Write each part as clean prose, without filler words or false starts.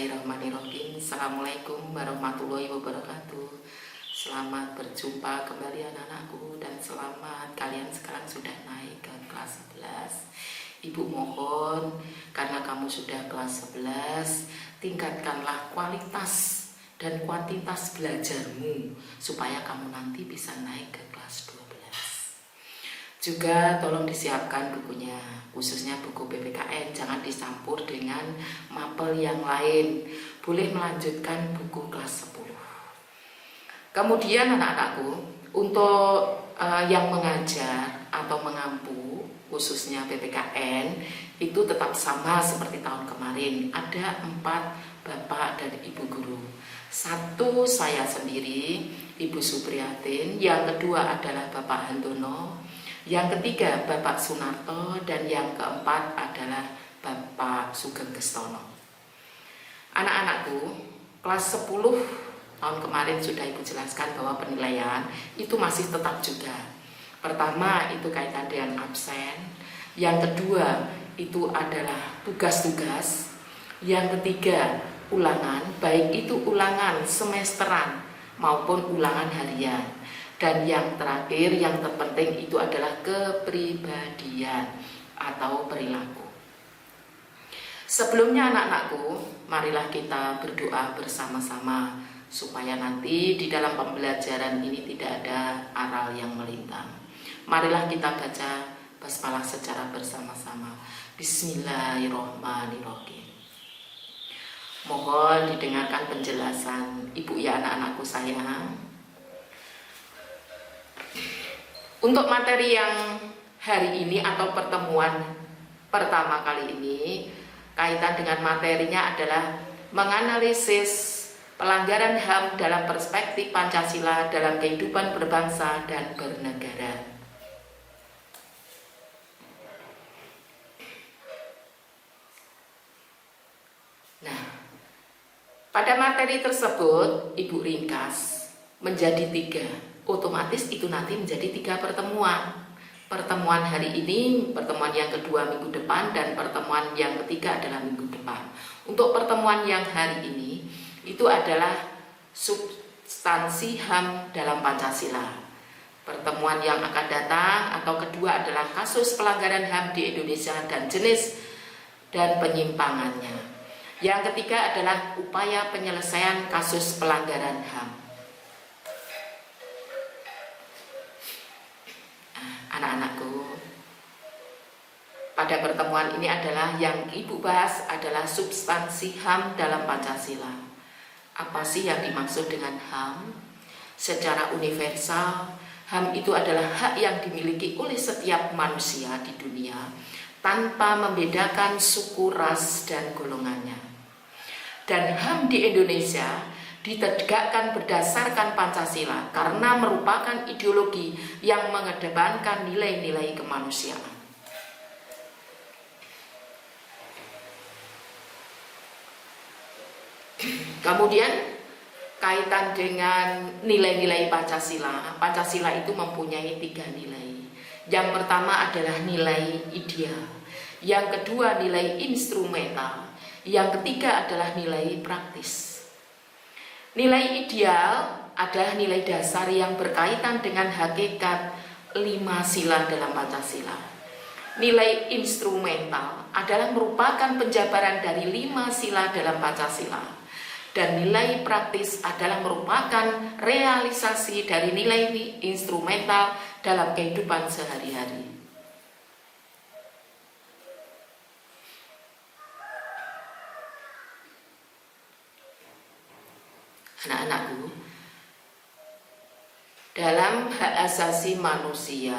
Bismillahirrahmanirrahim. Assalamualaikum warahmatullahi wabarakatuh. Selamat berjumpa kembali anak-anakku, dan selamat kalian sekarang sudah naik ke kelas 11. Ibu mohon, karena kamu sudah kelas 11, tingkatkanlah kualitas dan kuantitas belajarmu supaya kamu nanti bisa naik ke kelas 12. Juga tolong disiapkan bukunya, khususnya buku PPKN, jangan dicampur dengan mapel yang lain. Boleh melanjutkan buku kelas 10. Kemudian anak-anakku, untuk yang mengajar atau mengampu, khususnya PPKN, itu tetap sama seperti tahun kemarin. Ada 4 bapak dan ibu guru. 1 saya sendiri, Ibu Supriyatin. Yang kedua adalah Bapak Handono. Yang ketiga Bapak Sunarto, dan yang keempat adalah Bapak Sugeng Gestono. Anak-anakku, kelas 10 tahun kemarin sudah Ibu jelaskan bahwa penilaian itu masih tetap juga. Pertama itu kaitan dengan absen, yang kedua itu adalah tugas-tugas, yang ketiga ulangan, baik itu ulangan semesteran maupun ulangan harian. Dan yang terakhir, yang terpenting itu adalah kepribadian atau perilaku. Sebelumnya anak-anakku, marilah kita berdoa bersama-sama supaya nanti di dalam pembelajaran ini tidak ada aral yang melintang. Marilah kita baca basmalah secara bersama-sama. Bismillahirrahmanirrahim. Mohon didengarkan penjelasan Ibu ya anak-anakku sayang. Untuk materi yang hari ini atau pertemuan pertama kali ini, kaitan dengan materinya adalah menganalisis pelanggaran HAM dalam perspektif Pancasila dalam kehidupan berbangsa dan bernegara. Nah, pada materi tersebut Ibu ringkas menjadi 3. Otomatis itu nanti menjadi 3 pertemuan. Pertemuan hari ini, pertemuan yang kedua minggu depan, dan pertemuan yang ketiga adalah minggu depan. Untuk pertemuan yang hari ini itu adalah substansi HAM dalam Pancasila. Pertemuan yang akan datang atau kedua adalah kasus pelanggaran HAM di Indonesia dan jenis dan penyimpangannya. Yang ketiga adalah upaya penyelesaian kasus pelanggaran HAM. Anak-anakku, pada pertemuan ini adalah yang Ibu bahas adalah substansi HAM dalam Pancasila. Apa sih yang dimaksud dengan HAM? Secara universal, HAM itu adalah hak yang dimiliki oleh setiap manusia di dunia tanpa membedakan suku, ras, dan golongannya. Dan HAM di Indonesia ditegakkan berdasarkan Pancasila karena merupakan ideologi yang mengedepankan nilai-nilai kemanusiaan. Kemudian kaitan dengan nilai-nilai Pancasila. Pancasila itu mempunyai 3 nilai. Yang pertama adalah nilai ideal, yang kedua nilai instrumental, yang ketiga adalah nilai praktis. Nilai ideal adalah nilai dasar yang berkaitan dengan hakikat 5 sila dalam Pancasila. Nilai instrumental adalah merupakan penjabaran dari 5 sila dalam Pancasila. Dan nilai praktis adalah merupakan realisasi dari nilai instrumental dalam kehidupan sehari-hari. Anak-anakku, dalam hak asasi manusia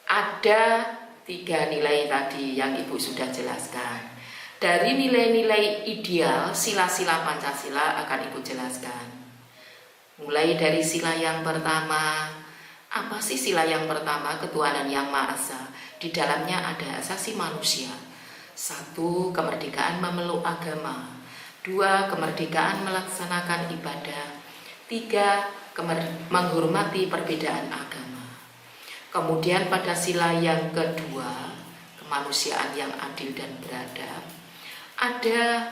ada 3 nilai tadi yang Ibu sudah jelaskan. Dari nilai-nilai ideal, sila-sila Pancasila akan Ibu jelaskan. Mulai dari sila yang pertama. Apa sih sila yang pertama? Ketuhanan Yang Maha Esa. Di dalamnya ada asasi manusia. 1. Kemerdekaan memeluk agama. 2. Kemerdekaan melaksanakan ibadah. 3. Menghormati perbedaan agama. Kemudian pada sila yang kedua, kemanusiaan yang adil dan beradab, ada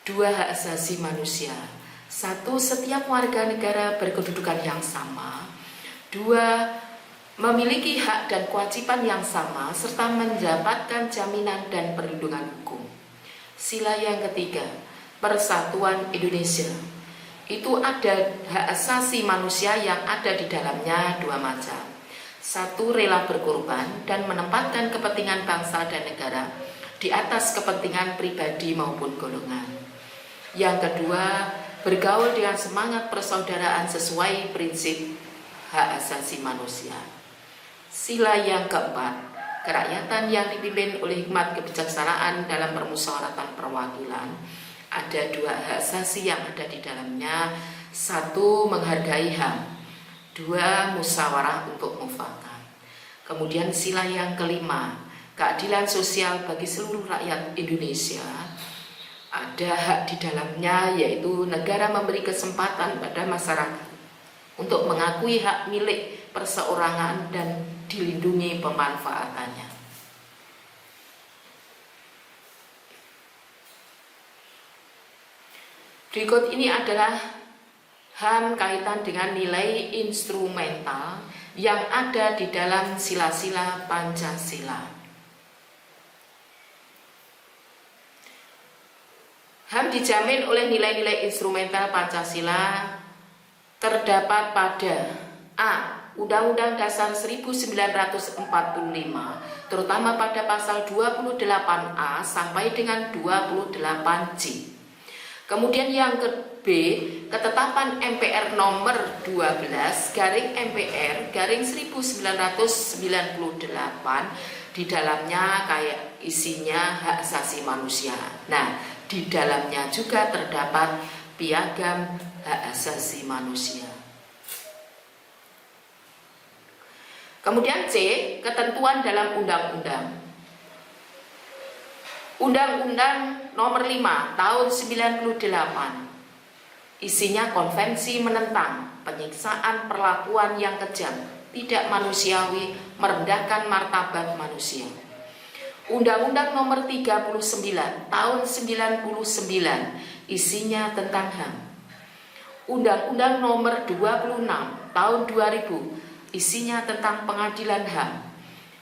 2. Hak asasi manusia. 1. Setiap warga negara berkedudukan yang sama. 2. Memiliki hak dan kewajiban yang sama serta mendapatkan jaminan dan perlindungan hukum. Sila yang ketiga, Persatuan Indonesia. Itu ada hak asasi manusia yang ada di dalamnya dua macam. 1. Rela berkorban dan menempatkan kepentingan bangsa dan negara di atas kepentingan pribadi maupun golongan. Yang kedua, bergaul dengan semangat persaudaraan sesuai prinsip hak asasi manusia. Sila yang keempat, kerakyatan yang dipimpin oleh hikmat kebijaksanaan dalam permusyawaratan perwakilan. Ada 2 hak asasi yang ada di dalamnya. 1. Menghargai HAM. 2. Musyawarah untuk mufakat. Kemudian sila yang kelima, keadilan sosial bagi seluruh rakyat Indonesia. Ada hak di dalamnya, yaitu negara memberi kesempatan pada masyarakat untuk mengakui hak milik perseorangan dan dilindungi pemanfaatannya. Berikut ini adalah HAM kaitan dengan nilai instrumental yang ada di dalam sila-sila Pancasila. HAM dijamin oleh nilai-nilai instrumental Pancasila terdapat pada A. Undang-Undang Dasar 1945, terutama pada pasal 28A sampai dengan 28J. Kemudian yang B, ketetapan MPR nomor 12/MPR/1998, di dalamnya kayak isinya hak asasi manusia. Nah, di dalamnya juga terdapat piagam hak asasi manusia. Kemudian C, ketentuan dalam undang-undang. Undang-Undang nomor 5 tahun 98. Isinya konvensi menentang penyiksaan, perlakuan yang kejam, tidak manusiawi, merendahkan martabat manusia. Undang-Undang nomor 39 tahun 99. Isinya tentang HAM. Undang-Undang nomor 26 tahun 2000. Isinya tentang pengadilan HAM.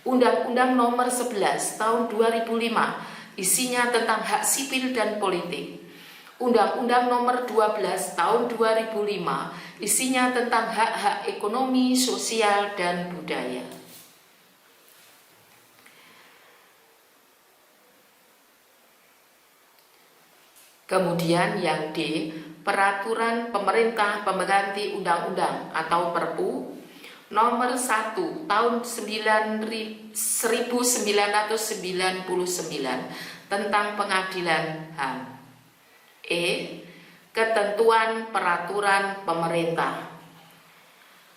Undang-Undang nomor 11 tahun 2005. Isinya tentang hak sipil dan politik. Undang-Undang nomor 12 tahun 2005. Isinya tentang hak-hak ekonomi, sosial, dan budaya. Kemudian yang D, peraturan pemerintah pengganti undang-undang atau Perpu nomor 1 tahun 1999 tentang pengadilan HAM. E. Ketentuan peraturan pemerintah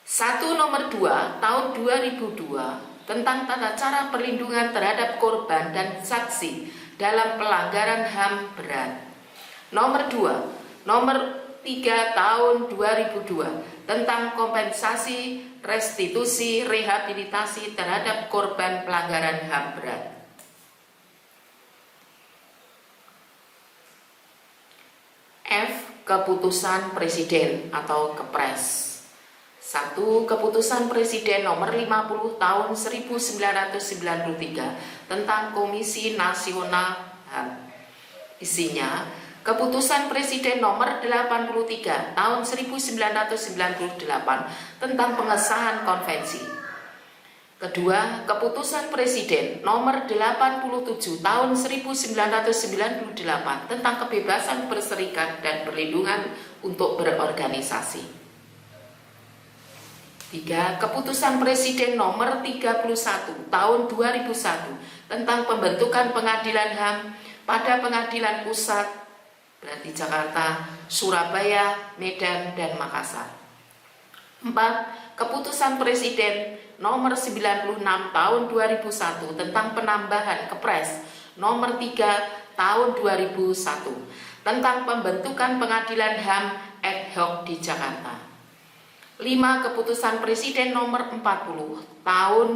1 nomor 2 tahun 2002 tentang tata cara perlindungan terhadap korban dan saksi dalam pelanggaran HAM berat. Nomor 2 nomor 3 tahun 2002 tentang kompensasi, restitusi, rehabilitasi terhadap korban pelanggaran HAM berat. F. Keputusan Presiden atau Kepres. 1. Keputusan Presiden nomor 50 tahun 1993 tentang Komisi Nasional HAM. Isinya, Keputusan Presiden nomor 83 tahun 1998 tentang pengesahan konvensi. Kedua, Keputusan Presiden nomor 87 tahun 1998 tentang kebebasan berserikat dan perlindungan untuk berorganisasi. 3. Keputusan Presiden nomor 31 tahun 2001 tentang pembentukan pengadilan HAM pada pengadilan pusat, berarti Jakarta, Surabaya, Medan, dan Makassar. 4. Keputusan Presiden nomor 96 tahun 2001 tentang penambahan Kepres nomor 3 tahun 2001 tentang pembentukan pengadilan HAM ad hoc di Jakarta. 5. Keputusan Presiden nomor 40 tahun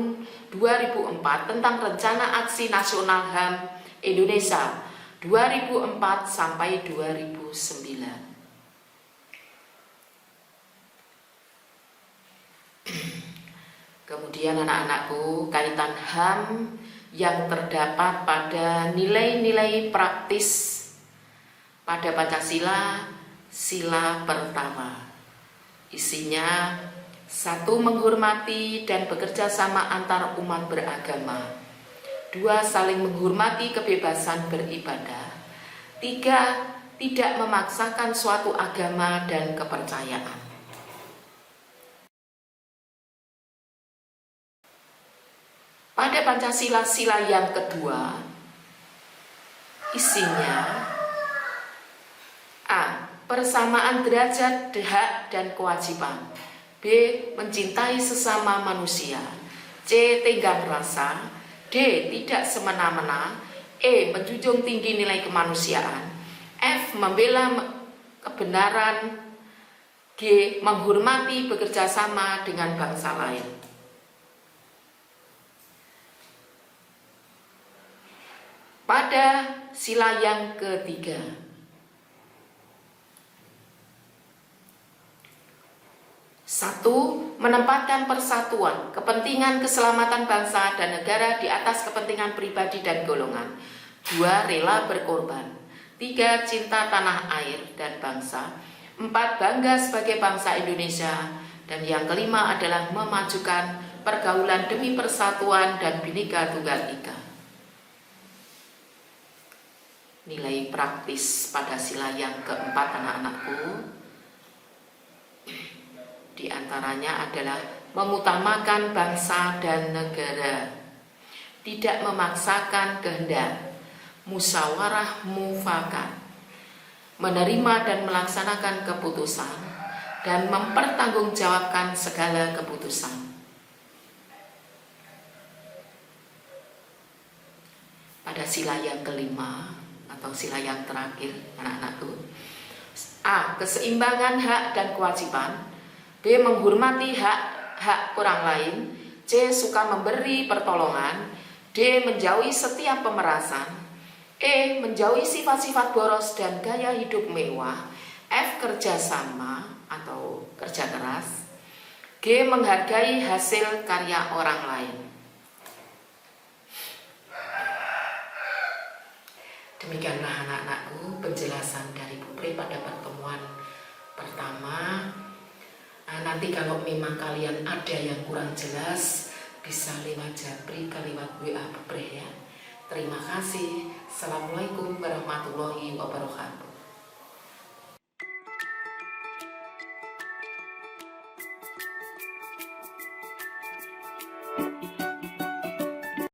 2004 tentang Rencana Aksi Nasional HAM Indonesia 2004 sampai 2009. Kemudian anak-anakku, kaitan HAM yang terdapat pada nilai-nilai praktis pada Pancasila, sila pertama. Isinya: 1. Menghormati dan bekerja sama antar umat beragama. 2. Saling menghormati kebebasan beribadah. 3. Tidak memaksakan suatu agama dan kepercayaan. Pada Pancasila sila yang kedua, isinya: A. Persamaan derajat, hak, dan kewajiban. B. Mencintai sesama manusia. C. Tenggang rasa. D. Tidak semena-mena. E. Menjunjung tinggi nilai kemanusiaan. F. Membela kebenaran. G. Menghormati bekerja sama dengan bangsa lain. Pada sila yang ketiga, 1. Menempatkan persatuan, kepentingan keselamatan bangsa dan negara di atas kepentingan pribadi dan golongan. 2. Rela berkorban. 3. Cinta tanah air dan bangsa. 4. Bangga sebagai bangsa Indonesia. Dan yang kelima adalah memajukan pergaulan demi persatuan dan Bhinneka Tunggal Ika. Nilai praktis pada sila yang keempat, anak-anakku, di antaranya adalah mengutamakan bangsa dan negara, tidak memaksakan kehendak, musyawarah mufakat, menerima dan melaksanakan keputusan, dan mempertanggungjawabkan segala keputusan. Pada sila yang kelima atau sila yang terakhir, anak-anakku, A. Keseimbangan hak dan kewajiban. B. Menghormati hak orang lain. C. Suka memberi pertolongan. D. Menjauhi setiap pemerasan. E. Menjauhi sifat-sifat boros dan gaya hidup mewah. F. Kerjasama atau kerja keras. G. Menghargai hasil karya orang lain. Demikianlah anak-anakku penjelasan dari Bu Pri pada pertemuan pertama. Nanti kalau memang kalian ada yang kurang jelas, bisa lewat Japri ke lewat WA Bu Pri ya. Terima kasih. Assalamualaikum warahmatullahi wabarakatuh.